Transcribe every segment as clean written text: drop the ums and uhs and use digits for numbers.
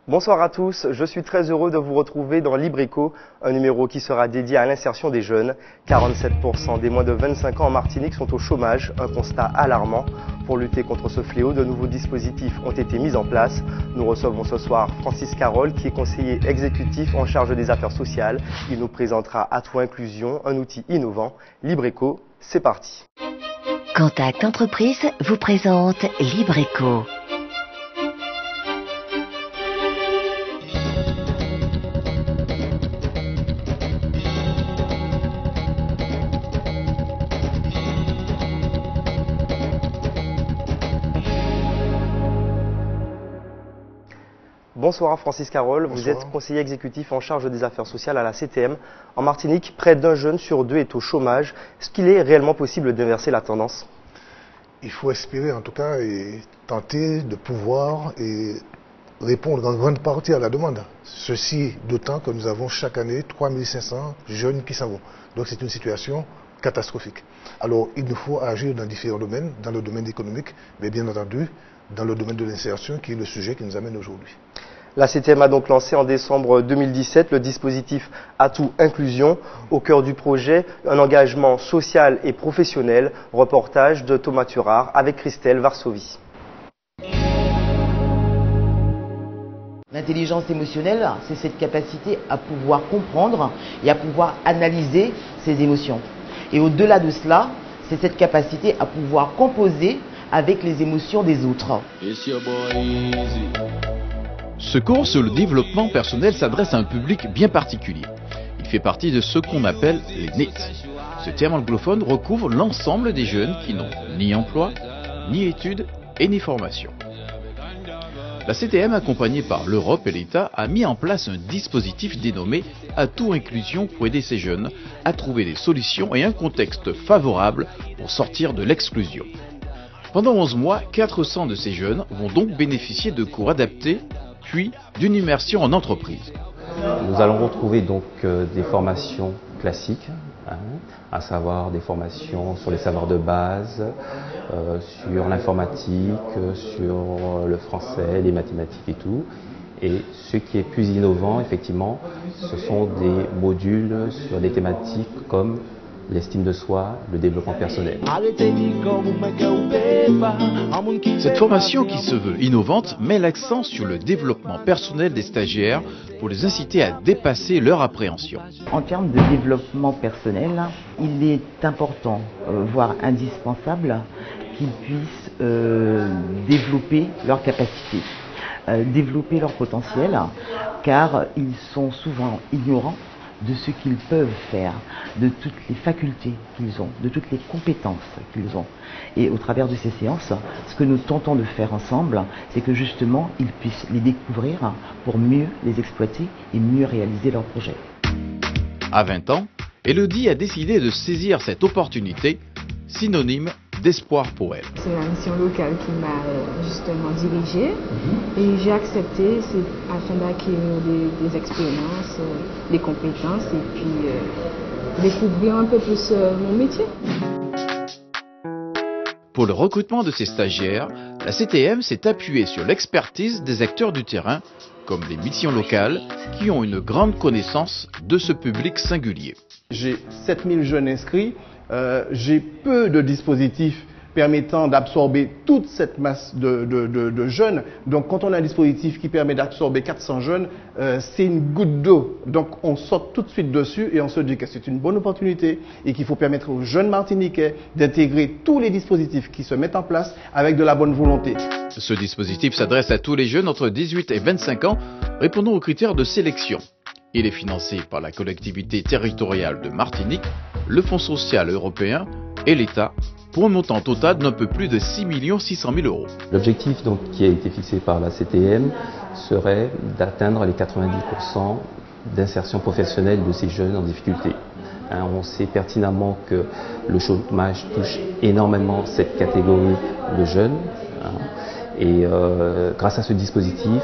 Bonsoir à tous, je suis très heureux de vous retrouver dans Libre Éco, un numéro qui sera dédié à l'insertion des jeunes. 47% des moins de 25 ans en Martinique sont au chômage, un constat alarmant. Pour lutter contre ce fléau, de nouveaux dispositifs ont été mis en place. Nous recevons ce soir Francis Carole, qui est conseiller exécutif en charge des affaires sociales. Il nous présentera Atout Inclusion, un outil innovant. Libre Éco, c'est parti. Contact Entreprise vous présente Libre Éco. Bonsoir Francis Carole, vous êtes conseiller exécutif en charge des affaires sociales à la CTM. En Martinique, près d'un jeune sur deux est au chômage. Est-ce qu'il est réellement possible d'inverser la tendance? Il faut espérer en tout cas et tenter de pouvoir répondre en grande partie à la demande. Ceci d'autant que nous avons chaque année 3500 jeunes qui s'en vont. Donc c'est une situation catastrophique. Alors il nous faut agir dans différents domaines, dans le domaine économique, mais bien entendu dans le domaine de l'insertion qui est le sujet qui nous amène aujourd'hui. La CTM a donc lancé en décembre 2017 le dispositif Atout Inclusion. Au cœur du projet, un engagement social et professionnel. Reportage de Thomas Turard avec Christelle Varsovie. L'intelligence émotionnelle, c'est cette capacité à pouvoir comprendre et à pouvoir analyser ses émotions. Et au-delà de cela, c'est cette capacité à pouvoir composer avec les émotions des autres. Ce cours sur le développement personnel s'adresse à un public bien particulier. Il fait partie de ce qu'on appelle les NEET. Ce terme anglophone recouvre l'ensemble des jeunes qui n'ont ni emploi, ni études et ni formation. La CTM, accompagnée par l'Europe et l'État, a mis en place un dispositif dénommé Atout Inclusion pour aider ces jeunes à trouver des solutions et un contexte favorable pour sortir de l'exclusion. Pendant 11 mois, 400 de ces jeunes vont donc bénéficier de cours adaptés, puis d'une immersion en entreprise. Nous allons retrouver donc des formations classiques, à savoir des formations sur les savoirs de base, sur l'informatique, sur le français, les mathématiques et tout. Et ce qui est plus innovant, effectivement, ce sont des modules sur des thématiques comme l'estime de soi, le développement personnel. Cette formation qui se veut innovante met l'accent sur le développement personnel des stagiaires pour les inciter à dépasser leur appréhension. En termes de développement personnel, il est important, voire indispensable, qu'ils puissent développer leurs capacités, développer leur potentiel, car ils sont souvent ignorants de ce qu'ils peuvent faire, de toutes les facultés qu'ils ont, de toutes les compétences qu'ils ont. Et au travers de ces séances, ce que nous tentons de faire ensemble, c'est que justement, ils puissent les découvrir pour mieux les exploiter et mieux réaliser leurs projets. À 20 ans, Elodie a décidé de saisir cette opportunité, synonyme d'espoir pour elle. C'est la mission locale qui m'a justement dirigée et j'ai accepté afin d'acquérir des expériences, des compétences et puis découvrir un peu plus mon métier. Pour le recrutement de ces stagiaires, la CTM s'est appuyée sur l'expertise des acteurs du terrain, comme les missions locales, qui ont une grande connaissance de ce public singulier. J'ai 7000 jeunes inscrits. J'ai peu de dispositifs permettant d'absorber toute cette masse de jeunes. Donc quand on a un dispositif qui permet d'absorber 400 jeunes, c'est une goutte d'eau. Donc on saute tout de suite dessus et on se dit que c'est une bonne opportunité et qu'il faut permettre aux jeunes Martiniquais d'intégrer tous les dispositifs qui se mettent en place avec de la bonne volonté. Ce dispositif s'adresse à tous les jeunes entre 18 et 25 ans répondant aux critères de sélection. Il est financé par la collectivité territoriale de Martinique, le Fonds social européen et l'État pour un montant total d'un peu plus de 6 600 000 €. L'objectif donc qui a été fixé par la CTM serait d'atteindre les 90% d'insertion professionnelle de ces jeunes en difficulté. On sait pertinemment que le chômage touche énormément cette catégorie de jeunes. Et grâce à ce dispositif,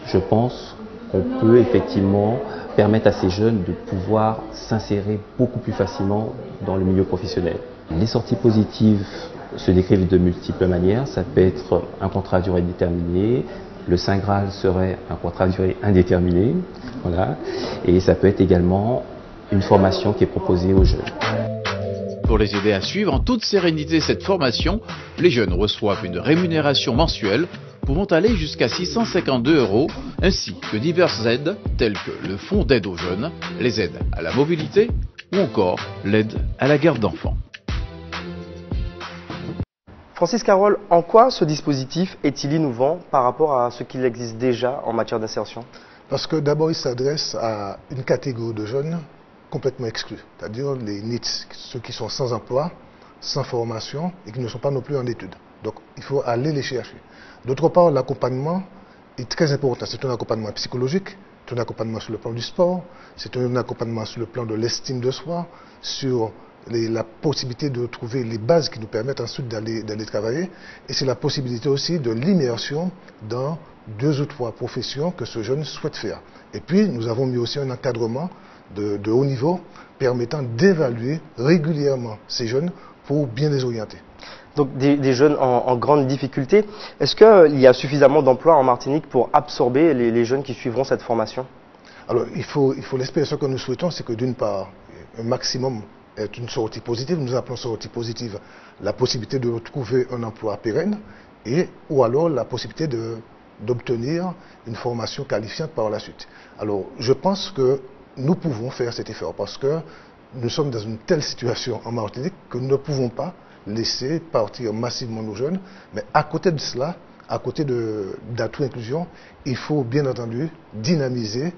je pense qu'on peut effectivement permettre à ces jeunes de pouvoir s'insérer beaucoup plus facilement dans le milieu professionnel. Les sorties positives se décrivent de multiples manières. Ça peut être un contrat à durée déterminée, Le Saint Graal serait un contrat à durée indéterminée. Voilà. Et ça peut être également une formation qui est proposée aux jeunes. Pour les aider à suivre en toute sérénité cette formation, les jeunes reçoivent une rémunération mensuelle pouvant aller jusqu'à 652 €, ainsi que diverses aides telles que le fonds d'aide aux jeunes, les aides à la mobilité ou encore l'aide à la garde d'enfants. Francis Carole, en quoi ce dispositif est-il innovant par rapport à ce qu'il existe déjà en matière d'insertion? Parce que d'abord, il s'adresse à une catégorie de jeunes complètement exclus, c'est-à-dire les NEETs, ceux qui sont sans emploi, sans formation et qui ne sont pas non plus en études. Donc, il faut aller les chercher. D'autre part, l'accompagnement est très important. C'est un accompagnement psychologique, c'est un accompagnement sur le plan du sport, c'est un accompagnement sur le plan de l'estime de soi, sur la possibilité de trouver les bases qui nous permettent ensuite d'aller travailler, et c'est la possibilité aussi de l'immersion dans 2 ou 3 professions que ce jeune souhaite faire. Et puis, nous avons mis aussi un encadrement de haut niveau permettant d'évaluer régulièrement ces jeunes pour bien les orienter. Donc des jeunes en grande difficulté. Est-ce qu'il y a suffisamment d'emplois en Martinique pour absorber les jeunes qui suivront cette formation? Alors, il faut l'espérer. Ce que nous souhaitons, c'est que d'une part, un maximum est une sortie positive. Nous appelons sortie positive la possibilité de trouver un emploi pérenne ou alors la possibilité d'obtenir une formation qualifiante par la suite. Alors, je pense que nous pouvons faire cet effort parce que nous sommes dans une telle situation en Martinique que nous ne pouvons pas laisser partir massivement nos jeunes. Mais à côté de cela, à côté d'Atout Inclusion, il faut bien entendu dynamiser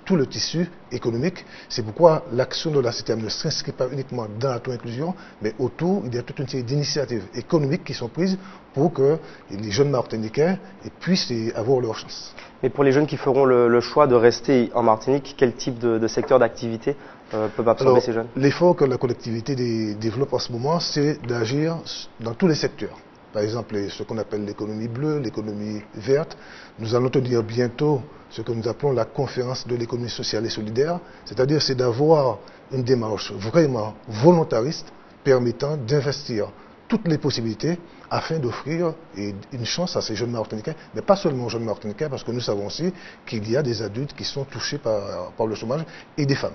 tout le tissu économique. C'est pourquoi l'action de la CTM ne s'inscrit pas uniquement dans Atout Inclusion, mais autour, il y a toute une série d'initiatives économiques qui sont prises pour que les jeunes Martiniquais puissent avoir leur chance. Mais pour les jeunes qui feront le choix de rester en Martinique, quel type de secteur d'activité peuvent absorber ces jeunes? L'effort que la collectivité développe en ce moment, c'est d'agir dans tous les secteurs. Par exemple, ce qu'on appelle l'économie bleue, l'économie verte. Nous allons tenir bientôt ce que nous appelons la conférence de l'économie sociale et solidaire, c'est-à-dire c'est d'avoir une démarche vraiment volontariste permettant d'investir toutes les possibilités afin d'offrir une chance à ces jeunes Martiniquais, mais pas seulement aux jeunes Martiniquais, parce que nous savons aussi qu'il y a des adultes qui sont touchés par le chômage et des femmes.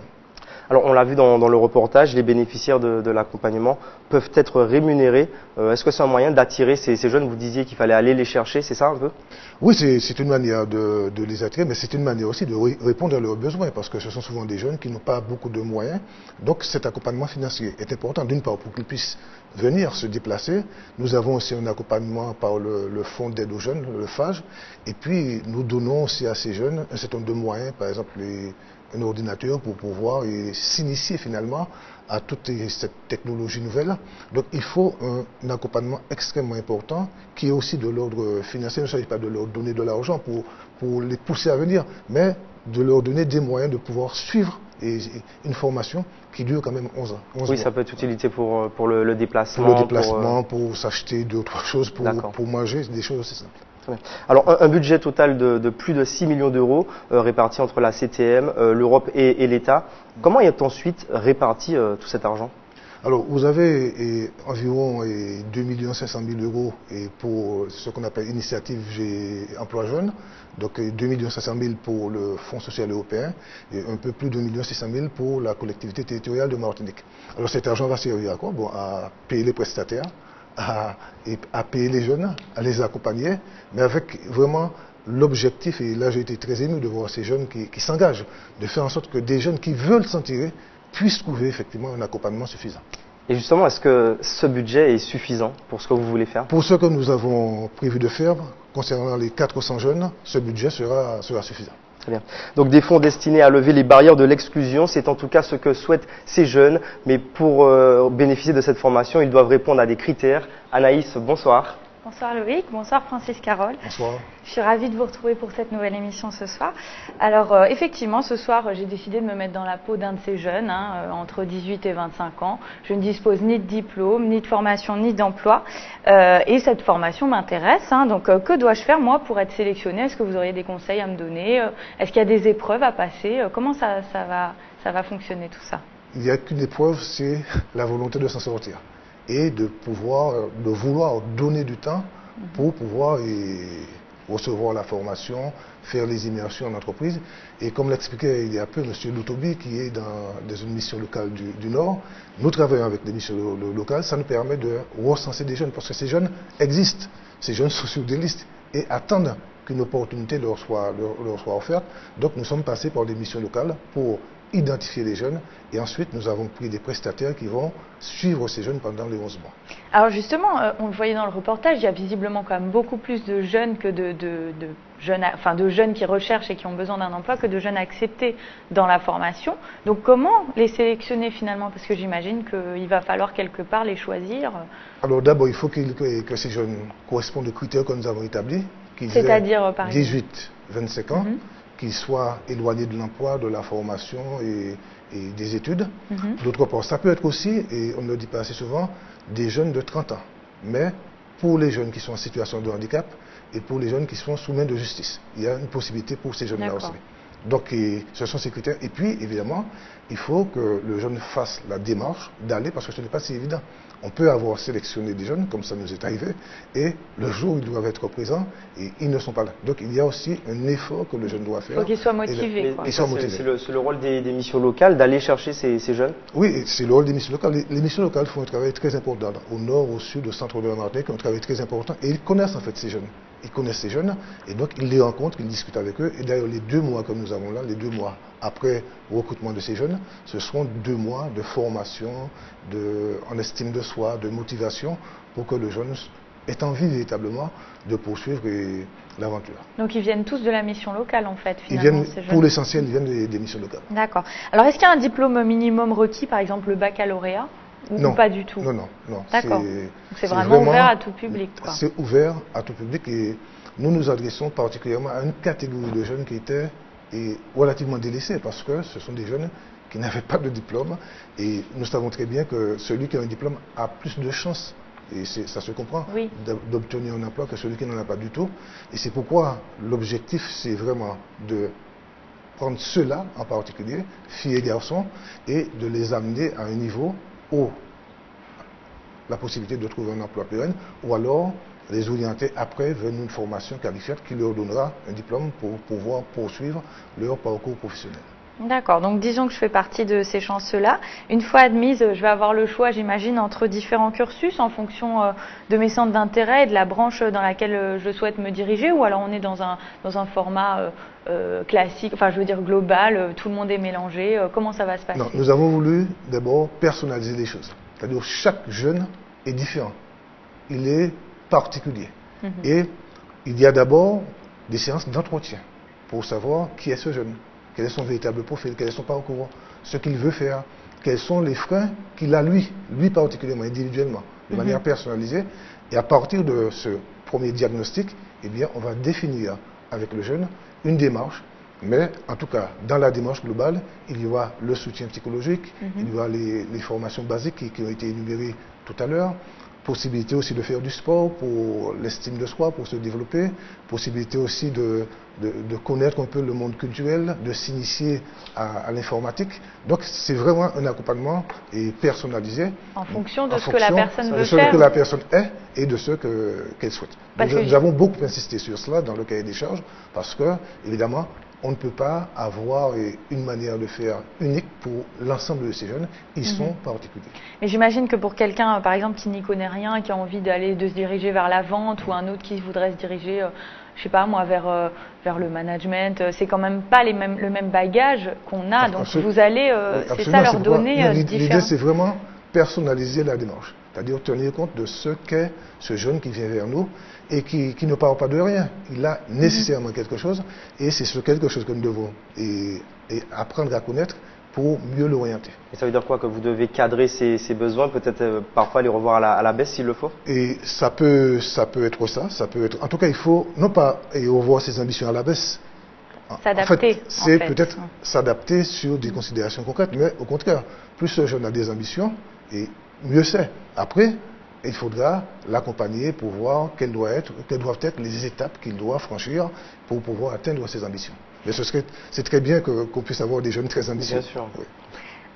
Alors on l'a vu dans le reportage, les bénéficiaires de l'accompagnement peuvent être rémunérés. Est-ce que c'est un moyen d'attirer ces jeunes? Vous disiez qu'il fallait aller les chercher, c'est ça un peu? Oui, c'est une manière de les attirer, mais c'est une manière aussi de répondre à leurs besoins, parce que ce sont souvent des jeunes qui n'ont pas beaucoup de moyens. Donc cet accompagnement financier est important, d'une part pour qu'ils puissent venir se déplacer. Nous avons aussi un accompagnement par le fonds d'aide aux jeunes, le FAGE, et puis nous donnons aussi à ces jeunes un certain nombre de moyens, par exemple un ordinateur pour pouvoir s'initier finalement à toute cette technologie nouvelle. Donc il faut un accompagnement extrêmement important qui est aussi de l'ordre financier. Il ne s'agit pas de leur donner de l'argent pour les pousser à venir, mais de leur donner des moyens de pouvoir suivre une formation qui dure quand même 11 ans. Oui, ça peut être utilité pour le déplacement. Pour le déplacement, pour s'acheter d'autres choses, pour manger, des choses aussi simples. Alors un budget total de plus de 6 millions d'euros répartis entre la CTM, l'Europe et l'État. Comment est ensuite réparti tout cet argent? Alors vous avez environ 2 500 000 € pour ce qu'on appelle Initiative Emploi Jeune, donc 2 500 000 pour le Fonds social européen et un peu plus de 1 600 000 pour la collectivité territoriale de Martinique. Alors cet argent va servir à quoi? À payer les prestataires, à payer les jeunes, à les accompagner, mais avec vraiment l'objectif, et là j'ai été très ému de voir ces jeunes qui s'engagent, de faire en sorte que des jeunes qui veulent s'en tirer puissent trouver effectivement un accompagnement suffisant. Et justement, est-ce que ce budget est suffisant pour ce que vous voulez faire? Pour ce que nous avons prévu de faire, concernant les 400 jeunes, ce budget sera suffisant. Très bien. Donc des fonds destinés à lever les barrières de l'exclusion, c'est en tout cas ce que souhaitent ces jeunes. Mais pour bénéficier de cette formation, ils doivent répondre à des critères. Anaïs, bonsoir. Bonsoir Loïc, bonsoir Francis Carole. Bonsoir. Je suis ravie de vous retrouver pour cette nouvelle émission ce soir. Alors effectivement, ce soir, j'ai décidé de me mettre dans la peau d'un de ces jeunes, entre 18 et 25 ans. Je ne dispose ni de diplôme, ni de formation, ni d'emploi. Et cette formation m'intéresse. Donc que dois-je faire moi pour être sélectionnée? Est-ce que vous auriez des conseils à me donner? Est-ce qu'il y a des épreuves à passer? Comment ça va fonctionner tout ça? Il n'y a qu'une épreuve, c'est la volonté de s'en sortir. Et de vouloir donner du temps pour pouvoir recevoir la formation, faire les immersions en entreprise. Et comme l'expliquait il y a peu M. Loutobi, qui est dans une mission locale du Nord, nous travaillons avec des missions locales, ça nous permet de recenser des jeunes, parce que ces jeunes existent, ces jeunes sont sur des listes et attendent qu'une opportunité leur soit offerte. Donc nous sommes passés par des missions locales pour identifier les jeunes et ensuite nous avons pris des prestataires qui vont suivre ces jeunes pendant les 11 mois. Alors justement, on le voyait dans le reportage, il y a visiblement quand même beaucoup plus de jeunes que de jeunes qui recherchent et qui ont besoin d'un emploi que de jeunes acceptés dans la formation. Donc comment les sélectionner finalement? Parce que j'imagine qu'il va falloir quelque part les choisir. Alors d'abord, il faut que ces jeunes correspondent aux critères que nous avons établis. C'est-à-dire par exemple 18-25 ans, qu'ils soient éloignés de l'emploi, de la formation et des études. D'autre part, ça peut être aussi, et on ne le dit pas assez souvent, des jeunes de 30 ans. Mais pour les jeunes qui sont en situation de handicap et pour les jeunes qui sont sous main de justice, il y a une possibilité pour ces jeunes-là aussi. Donc ce sont ces critères. Et puis évidemment, il faut que le jeune fasse la démarche d'aller, parce que ce n'est pas si évident. On peut avoir sélectionné des jeunes, comme ça nous est arrivé, et le jour où ils doivent être présents, et ils ne sont pas là. Donc il y a aussi un effort que le jeune doit faire. Il faut qu'ils soient motivés. C'est le rôle des missions locales d'aller chercher ces jeunes? Oui, c'est le rôle des missions locales. Les missions locales font un travail très important. Au nord, au sud, au centre de la Martinique, un travail très important. Et ils connaissent en fait ces jeunes. Ils connaissent ces jeunes, et donc ils les rencontrent, ils discutent avec eux. Et d'ailleurs, les 2 mois que nous avons là, les 2 mois après recrutement de ces jeunes, ce seront 2 mois de formation, en estime de soi, de motivation, pour que le jeune ait envie véritablement de poursuivre l'aventure. Donc ils viennent tous de la mission locale en fait, finalement, ces jeunes. Pour l'essentiel, ils viennent des missions locales. D'accord. Alors est-ce qu'il y a un diplôme minimum requis, par exemple le baccalauréat? Non, ou pas du tout? Non. D'accord. Donc c'est vraiment ouvert à tout public. C'est ouvert à tout public et nous nous adressons particulièrement à une catégorie de jeunes qui étaient relativement délaissés parce que ce sont des jeunes qui n'avaient pas de diplôme et nous savons très bien que celui qui a un diplôme a plus de chances, et ça se comprend, d'obtenir un emploi que celui qui n'en a pas du tout. Et c'est pourquoi l'objectif, c'est vraiment de prendre ceux-là en particulier, filles et garçons, et de les amener à un niveau où la possibilité de trouver un emploi pérenne, ou alors les orienter après vers une formation qualifiante qui leur donnera un diplôme pour pouvoir poursuivre leur parcours professionnel. D'accord, donc disons que je fais partie de ces chanceux-là. Une fois admise, je vais avoir le choix, j'imagine, entre différents cursus en fonction de mes centres d'intérêt et de la branche dans laquelle je souhaite me diriger, ou alors on est dans un format classique, enfin je veux dire global, tout le monde est mélangé. Comment ça va se passer? Non, nous avons voulu d'abord personnaliser les choses. C'est-à-dire chaque jeune est différent, il est particulier. Et il y a d'abord des séances d'entretien pour savoir qui est ce jeune. Quel est son véritable profil, quel est son parcours, ce qu'il veut faire, quels sont les freins qu'il a lui particulièrement, individuellement, de manière personnalisée. Et à partir de ce premier diagnostic, eh bien, on va définir avec le jeune une démarche. Mais en tout cas, dans la démarche globale, il y aura le soutien psychologique, il y aura les formations basiques qui ont été énumérées tout à l'heure, possibilité aussi de faire du sport pour l'estime de soi, pour se développer, possibilité aussi de connaître un peu le monde culturel, de s'initier à l'informatique. Donc c'est vraiment un accompagnement personnalisé. En fonction de ce que la personne veut faire. De ce que la personne est et de ce qu'elle souhaite. Nous avons beaucoup insisté sur cela dans le cahier des charges parce que, évidemment, on ne peut pas avoir une manière de faire unique pour l'ensemble de ces jeunes. Ils sont particuliers. Mais j'imagine que pour quelqu'un, par exemple, qui n'y connaît rien, qui a envie de se diriger vers la vente, ou un autre qui voudrait se diriger, je sais pas moi, vers le management, c'est quand même pas le même bagage qu'on a. Donc vous allez, c'est ça, leur donner différents. L'idée, c'est vraiment personnaliser la démarche. C'est-à-dire tenir compte de ce qu'est ce jeune qui vient vers nous et qui ne part pas de rien. Il a nécessairement quelque chose et c'est ce quelque chose que nous devons apprendre à connaître pour mieux l'orienter. Et ça veut dire quoi? Que vous devez cadrer ses besoins, peut-être parfois les revoir à la baisse s'il le faut? Et ça peut être ça peut être... En tout cas, il faut non pas revoir ses ambitions à la baisse. S'adapter. En fait, c'est peut-être s'adapter sur des considérations concrètes, mais au contraire, plus ce jeune a des ambitions, et mieux c'est. Après, il faudra l'accompagner pour voir quelles doivent être les étapes qu'il doit franchir pour pouvoir atteindre ses ambitions. Mais c'est très bien qu'on puisse avoir des jeunes très ambitieux. Bien sûr. Oui.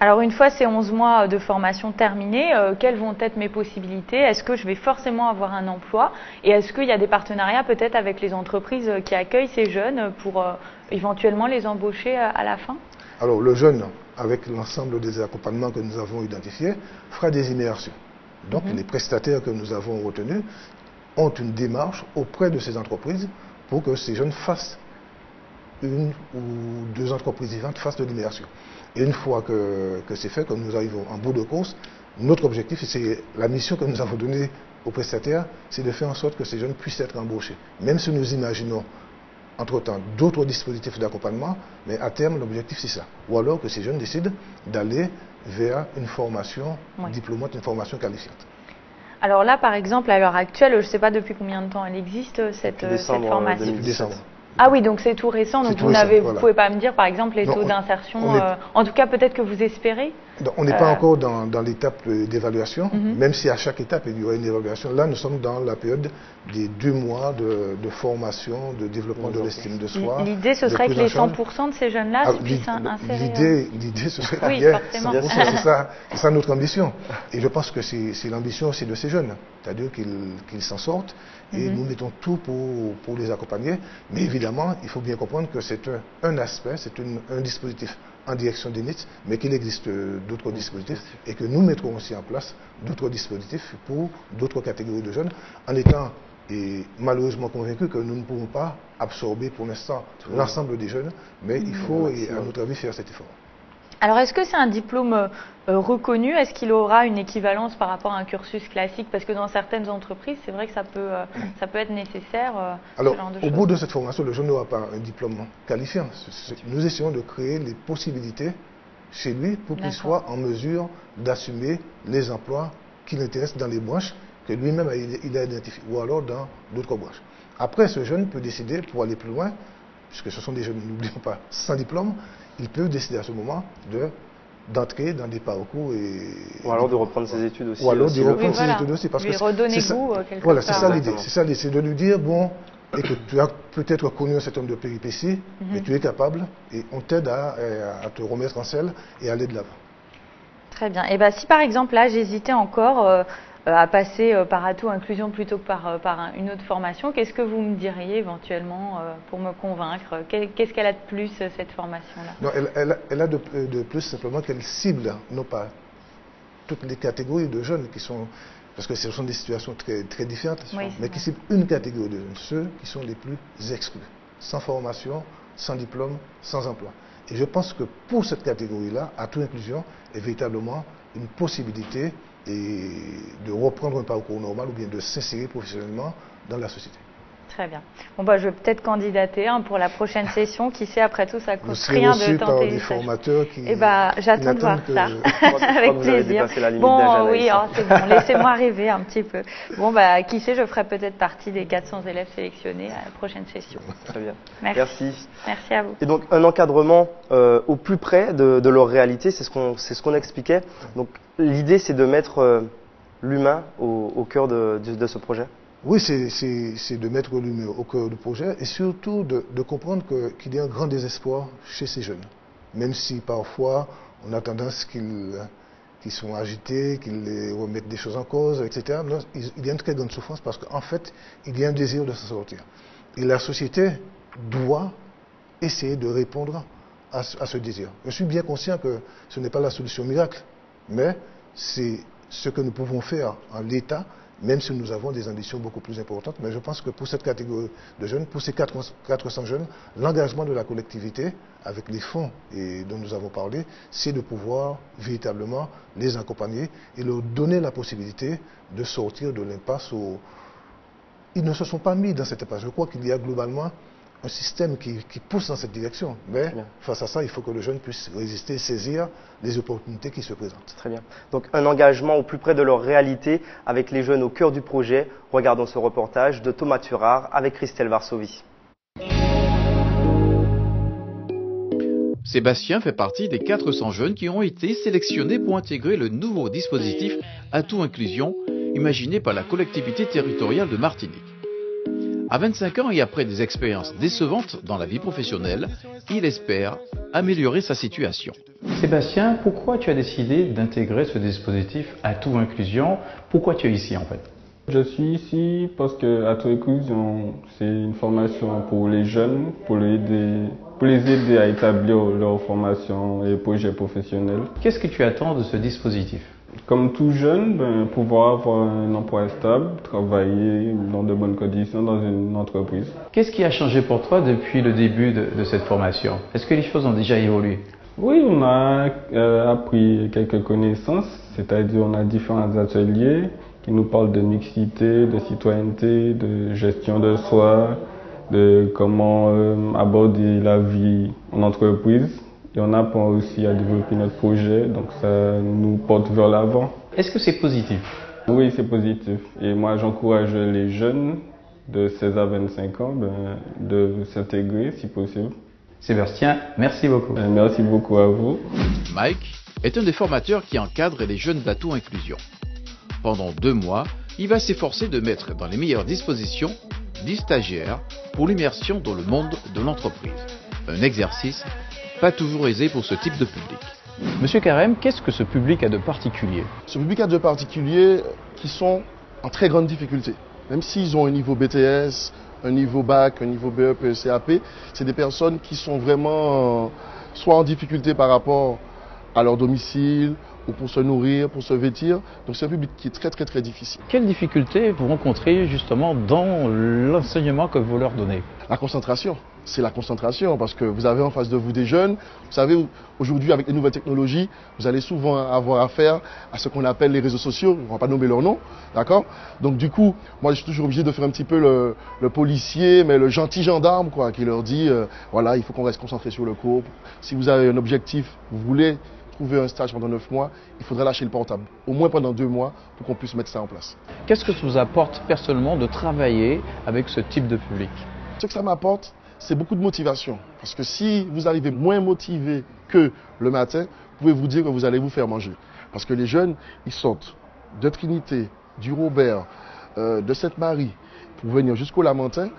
Alors une fois ces 11 mois de formation terminés, quelles vont être mes possibilités? Est-ce que je vais forcément avoir un emploi? Et est-ce qu'il y a des partenariats peut-être avec les entreprises qui accueillent ces jeunes pour éventuellement les embaucher à la fin? Alors le jeune, avec l'ensemble des accompagnements que nous avons identifiés, fera des immersions. Donc les prestataires que nous avons retenus ont une démarche auprès de ces entreprises pour que ces jeunes fassent une ou deux entreprises vivantes fassent de l'immersion. Et une fois que c'est fait, que nous arrivons en bout de course, notre objectif, et c'est la mission que nous avons donnée aux prestataires, c'est de faire en sorte que ces jeunes puissent être embauchés. Même si nous imaginons entre-temps d'autres dispositifs d'accompagnement, mais à terme, l'objectif c'est ça. Ou alors que ces jeunes décident d'aller vers une formation diplômante, une formation qualifiante. Alors là, par exemple, à l'heure actuelle, je ne sais pas depuis combien de temps elle existe, cette formation. Depuis décembre. Ah oui, donc c'est tout récent, donc vous ne pouvez pas me dire, par exemple, les taux d'insertion, en tout cas peut-être que vous espérez? On n'est pas encore dans l'étape d'évaluation, même si à chaque étape il y aura une évaluation. Là, nous sommes dans la période des 2 mois de formation, de développement de l'estime de soi. L'idée, ce serait que les 100% de ces jeunes-là puissent insérer... L'idée, ce serait oui, forcément. C'est ça notre ambition. Et je pense que c'est l'ambition aussi de ces jeunes, c'est-à-dire qu'ils s'en sortent. Et nous mettons tout pour les accompagner. Mais évidemment, il faut bien comprendre que c'est un aspect, c'est un dispositif en direction des NIT, mais qu'il existe d'autres dispositifs et que nous mettrons aussi en place d'autres dispositifs pour d'autres catégories de jeunes, en étant malheureusement convaincus que nous ne pouvons pas absorber pour l'instant l'ensemble des jeunes, mais il faut, à notre avis, faire cet effort. Alors, est-ce que c'est un diplôme reconnu? Est-ce qu'il aura une équivalence par rapport à un cursus classique? Parce que dans certaines entreprises, c'est vrai que ça peut être nécessaire. Alors, au bout de cette formation, le jeune n'aura pas un diplôme qualifiant. Nous essayons de créer les possibilités chez lui pour qu'il soit en mesure d'assumer les emplois qui l'intéressent dans les branches que lui-même il a identifiées, ou alors dans d'autres branches. Après, ce jeune peut décider, pour aller plus loin, puisque ce sont des jeunes, n'oublions pas, sans diplôme, il peut décider à ce moment d'entrer dans des parcours ou alors de reprendre ses études aussi. Ou alors de reprendre ses études aussi. Parce lui redonner goût quelque part. Voilà, c'est ça l'idée. C'est ça, c'est de lui dire, bon, écoute, tu as peut-être connu un certain nombre de péripéties, mais tu es capable et on t'aide à te remettre en selle et aller de l'avant. Très bien. Et bien, si par exemple, là, j'hésitais encore à passer par Atout Inclusion plutôt que par une autre formation, qu'est-ce que vous me diriez éventuellement pour me convaincre? Qu'est-ce qu'elle a de plus, cette formation-là? Non, elle a de plus simplement qu'elle cible, non pas toutes les catégories de jeunes qui sont, parce que ce sont des situations très, très différentes, mais qui cible une catégorie de jeunes, ceux qui sont les plus exclus, sans formation, sans diplôme, sans emploi. Et je pense que pour cette catégorie-là, Atout Inclusion est véritablement une possibilité de reprendre un parcours normal ou bien de s'insérer professionnellement dans la société. Très bien. Bon, bah, je vais peut-être candidater pour la prochaine session. Qui sait, après tout, ça coûte rien de tenter. Par des formateurs qui... Eh ben, j'attends de voir ça. Avec plaisir. Bon, oui, c'est bon. Laissez-moi rêver un petit peu. Bon, bah, qui sait, je ferai peut-être partie des 400 élèves sélectionnés à la prochaine session. Très bien. Merci. Merci à vous. Et donc, un encadrement au plus près de leur réalité, c'est ce qu'on expliquait. Donc, l'idée, c'est de mettre l'humain au cœur de ce projet. Oui, c'est de mettre l'humain au cœur du projet et surtout de comprendre qu'il y a un grand désespoir chez ces jeunes. Même si parfois on a tendance qu'ils sont agités, qu'ils remettent des choses en cause, etc. Non, il y a une très grande souffrance parce qu'en fait, il y a un désir de s'en sortir. Et la société doit essayer de répondre à ce désir. Je suis bien conscient que ce n'est pas la solution miracle, mais c'est ce que nous pouvons faire en l'état, même si nous avons des ambitions beaucoup plus importantes. Mais je pense que pour cette catégorie de jeunes, pour ces 400 jeunes, l'engagement de la collectivité, avec les fonds dont nous avons parlé, c'est de pouvoir véritablement les accompagner et leur donner la possibilité de sortir de l'impasse où ils ne se sont pas mis dans cette impasse. Je crois qu'il y a globalement un système qui pousse dans cette direction. Mais face à ça, il faut que le jeune puisse résister, saisir les opportunités qui se présentent. Très bien. Donc un engagement au plus près de leur réalité avec les jeunes au cœur du projet. Regardons ce reportage de Thomas Turard avec Christelle Varsovie. Sébastien fait partie des 400 jeunes qui ont été sélectionnés pour intégrer le nouveau dispositif Atout Inclusion, imaginé par la collectivité territoriale de Martinique. À 25 ans et après des expériences décevantes dans la vie professionnelle, il espère améliorer sa situation. Sébastien, pourquoi tu as décidé d'intégrer ce dispositif Atout Inclusion? Pourquoi tu es ici en fait? Je suis ici parce que Atout Inclusion, c'est une formation pour les jeunes, pour les aider à établir leur formation et projets professionnels. Qu'est-ce que tu attends de ce dispositif? Comme tout jeune, pouvoir avoir un emploi stable, travailler dans de bonnes conditions dans une entreprise. Qu'est-ce qui a changé pour toi depuis le début de cette formation? Est-ce que les choses ont déjà évolué? Oui, on a appris quelques connaissances, c'est-à-dire on a différents ateliers qui nous parlent de mixité, de citoyenneté, de gestion de soi, de comment aborder la vie en entreprise. Et on apprend aussi à développer notre projet, donc ça nous porte vers l'avant. Est-ce que c'est positif? Oui, c'est positif. Et moi, j'encourage les jeunes de 16 à 25 ans de s'intégrer si possible. Sébastien, merci beaucoup. Merci beaucoup à vous. Mike est un des formateurs qui encadre les jeunes d'Atout Inclusion. Pendant 2 mois, il va s'efforcer de mettre dans les meilleures dispositions 10 stagiaires pour l'immersion dans le monde de l'entreprise. Un exercice pas toujours aisé pour ce type de public. Monsieur Carême, qu'est-ce que ce public a de particulier? Ce public a de particulier qui sont en très grande difficulté. Même s'ils ont un niveau BTS, un niveau bac, un niveau BEP, CAP, c'est des personnes qui sont vraiment soit en difficulté par rapport à leur domicile, ou pour se nourrir, pour se vêtir. Donc c'est un public qui est très très très difficile. Quelles difficultés vous rencontrez justement dans l'enseignement que vous leur donnez? La concentration. C'est la concentration parce que vous avez en face de vous des jeunes. Vous savez, aujourd'hui avec les nouvelles technologies, vous allez souvent avoir affaire à ce qu'on appelle les réseaux sociaux. On ne va pas nommer leur nom, d'accord? Donc du coup, moi je suis toujours obligé de faire un petit peu le policier, mais le gentil gendarme, quoi, qui leur dit, voilà, il faut qu'on reste concentré sur le cours. Si vous avez un objectif, vous voulez trouver un stage pendant 9 mois, il faudrait lâcher le portable, au moins pendant 2 mois, pour qu'on puisse mettre ça en place. Qu'est-ce que ça vous apporte personnellement de travailler avec ce type de public? Ce que ça m'apporte, c'est beaucoup de motivation. Parce que si vous arrivez moins motivé que le matin, vous pouvez vous dire que vous allez vous faire manger. Parce que les jeunes, ils sortent de Trinité, du Robert, de Sainte-Marie, pour venir jusqu'au Lamentin.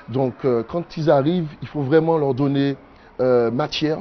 Donc quand ils arrivent, il faut vraiment leur donner matière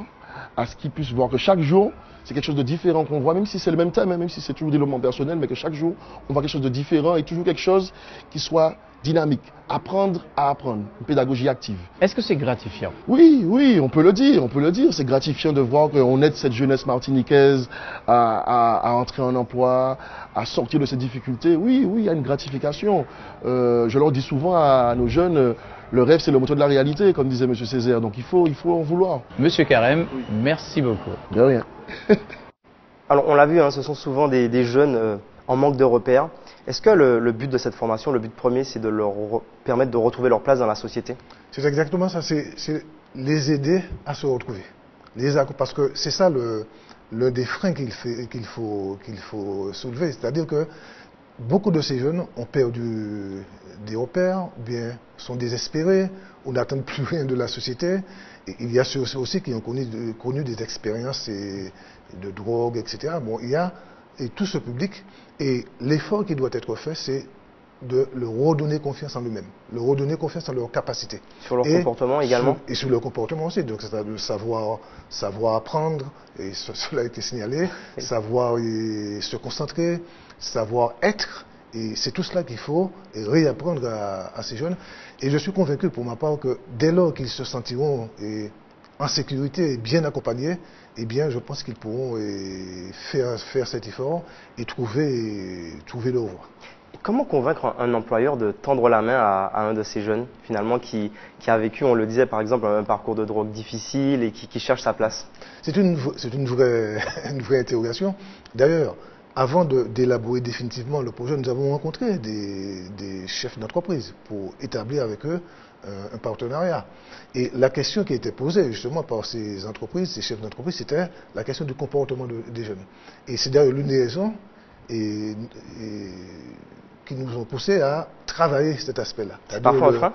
à ce qu'ils puissent voir que chaque jour, c'est quelque chose de différent qu'on voit, même si c'est le même thème, même si c'est toujours développement personnel, mais que chaque jour, on voit quelque chose de différent et toujours quelque chose qui soit dynamique. Apprendre à apprendre, une pédagogie active. Est-ce que c'est gratifiant? Oui, oui, on peut le dire, on peut le dire. C'est gratifiant de voir qu'on aide cette jeunesse martiniquaise à entrer en emploi, à sortir de ses difficultés. Oui, oui, il y a une gratification. Je leur dis souvent à nos jeunes, le rêve c'est le moteur de la réalité, comme disait M. Césaire. Donc il faut en vouloir. Monsieur Carême, merci beaucoup. De rien. Alors on l'a vu, hein, ce sont souvent des jeunes en manque de repères. Est-ce que le but de cette formation, le but premier, c'est de leur permettre de retrouver leur place dans la société? C'est exactement ça, c'est les aider à se retrouver. Parce que c'est ça l'un des freins qu'il faut soulever. C'est-à-dire que beaucoup de ces jeunes ont perdu des repères, ou bien sont désespérés, ou n'attendent plus rien de la société. Et il y a ceux aussi qui ont connu des expériences de drogue, etc. Bon, il y a tout ce public, et l'effort qui doit être fait, c'est de leur redonner confiance en eux-mêmes, leur redonner confiance en leurs capacités. Sur leur comportement également? Et sur leur comportement aussi, donc c'est-à-dire savoir apprendre, et cela a été signalé, savoir se concentrer, savoir être, et c'est tout cela qu'il faut réapprendre à ces jeunes. Et je suis convaincu pour ma part que dès lors qu'ils se sentiront en sécurité et bien accompagnés, eh bien je pense qu'ils pourront faire cet effort et trouver leur voie. Comment convaincre un employeur de tendre la main à un de ces jeunes, finalement, qui a vécu, on le disait par exemple, un parcours de drogue difficile et qui cherche sa place? C'est une vraie interrogation. D'ailleurs, avant d'élaborer définitivement le projet, nous avons rencontré des chefs d'entreprise pour établir avec eux un partenariat. Et la question qui a été posée justement par ces entreprises, ces chefs d'entreprise, c'était la question du comportement des jeunes. Et c'est d'ailleurs l'une des raisons qui nous ont poussé à travailler cet aspect-là. C'est parfois un frein?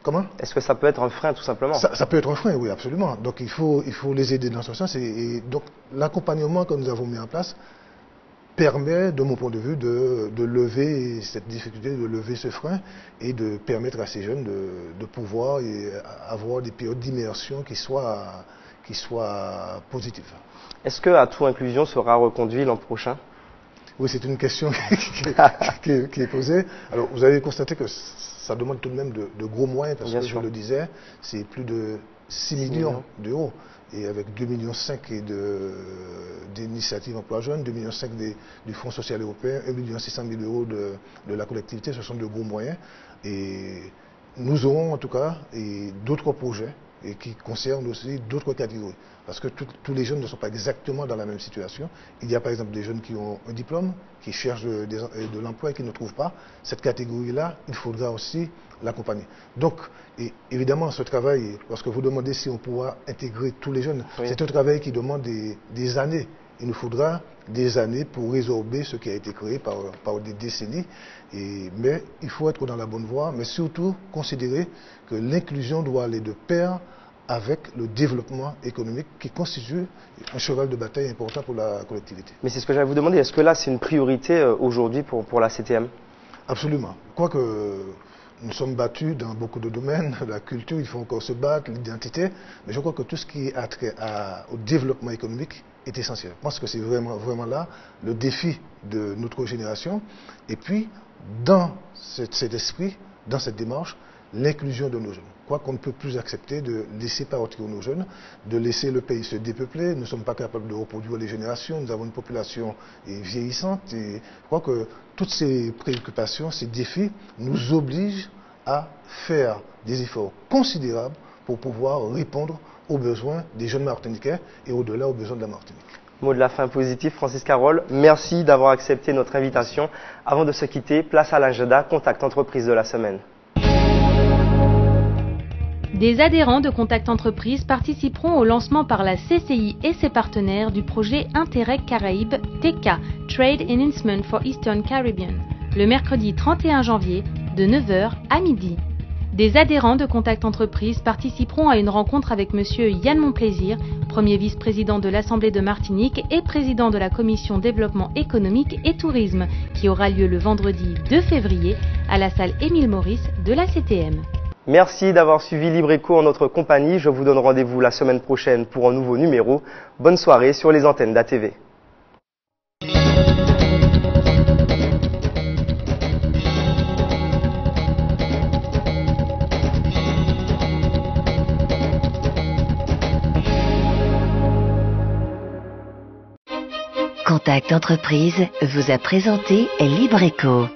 Comment? Est-ce que ça peut être un frein tout simplement? Ça peut être un frein, oui, absolument. Donc il faut les aider dans ce sens. Et donc l'accompagnement que nous avons mis en place permet, de mon point de vue, de lever cette difficulté, de lever ce frein et de permettre à ces jeunes de pouvoir avoir des périodes d'immersion qui soient qui soit positif. Est-ce que Atout Inclusion sera reconduit l'an prochain? Oui, c'est une question qui est posée. Alors, vous avez constaté que ça demande tout de même de gros moyens, parce que je le disais, c'est plus de 6 millions d'euros. Et avec 2,5 millions d'initiatives emploi jeunes, 2,5 millions du Fonds social européen, 1,6 million d'euros de la collectivité, ce sont de gros moyens. Et nous aurons en tout cas d'autres projets et qui concernent aussi d'autres catégories. Parce que tous les jeunes ne sont pas exactement dans la même situation. Il y a par exemple des jeunes qui ont un diplôme, qui cherchent de l'emploi et qui ne trouvent pas. Cette catégorie-là, il faudra aussi l'accompagner. Donc, évidemment, ce travail, lorsque vous demandez si on pourra intégrer tous les jeunes, c'est un travail qui demande des années. Il nous faudra des années pour résorber ce qui a été créé par des décennies. Mais il faut être dans la bonne voie, mais surtout considérer que l'inclusion doit aller de pair avec le développement économique qui constitue un cheval de bataille important pour la collectivité. Mais c'est ce que j'allais vous demander, est-ce que là c'est une priorité aujourd'hui pour la CTM? Absolument. Quoique nous sommes battus dans beaucoup de domaines, la culture, il faut encore se battre, l'identité, mais je crois que tout ce qui a trait au développement économique est essentiel. Je pense que c'est vraiment là le défi de notre génération. Et puis, dans cet esprit, dans cette démarche, l'inclusion de nos jeunes. Quoi qu'on ne peut plus accepter de laisser partir nos jeunes, de laisser le pays se dépeupler. Nous ne sommes pas capables de reproduire les générations. Nous avons une population vieillissante. Et je crois que toutes ces préoccupations, ces défis, nous obligent à faire des efforts considérables pour pouvoir répondre aux besoins des jeunes Martiniquais et au-delà aux besoins de la Martinique. Mot de la fin positif, Francis Carole. Merci d'avoir accepté notre invitation. Avant de se quitter, place à l'agenda Contact Entreprise de la semaine. Des adhérents de Contact Entreprise participeront au lancement par la CCI et ses partenaires du projet Interreg Caraïbes TK, Trade Enhancement for Eastern Caribbean, le mercredi 31 janvier de 9h à midi. Des adhérents de Contact Entreprise participeront à une rencontre avec M. Yann Monplaisir, premier vice-président de l'Assemblée de Martinique et président de la Commission Développement économique et tourisme, qui aura lieu le vendredi 2 février à la salle Émile Maurice de la CTM. Merci d'avoir suivi LibreEco en notre compagnie. Je vous donne rendez-vous la semaine prochaine pour un nouveau numéro. Bonne soirée sur les antennes d'ATV. Contact Entreprise vous a présenté LibreEco.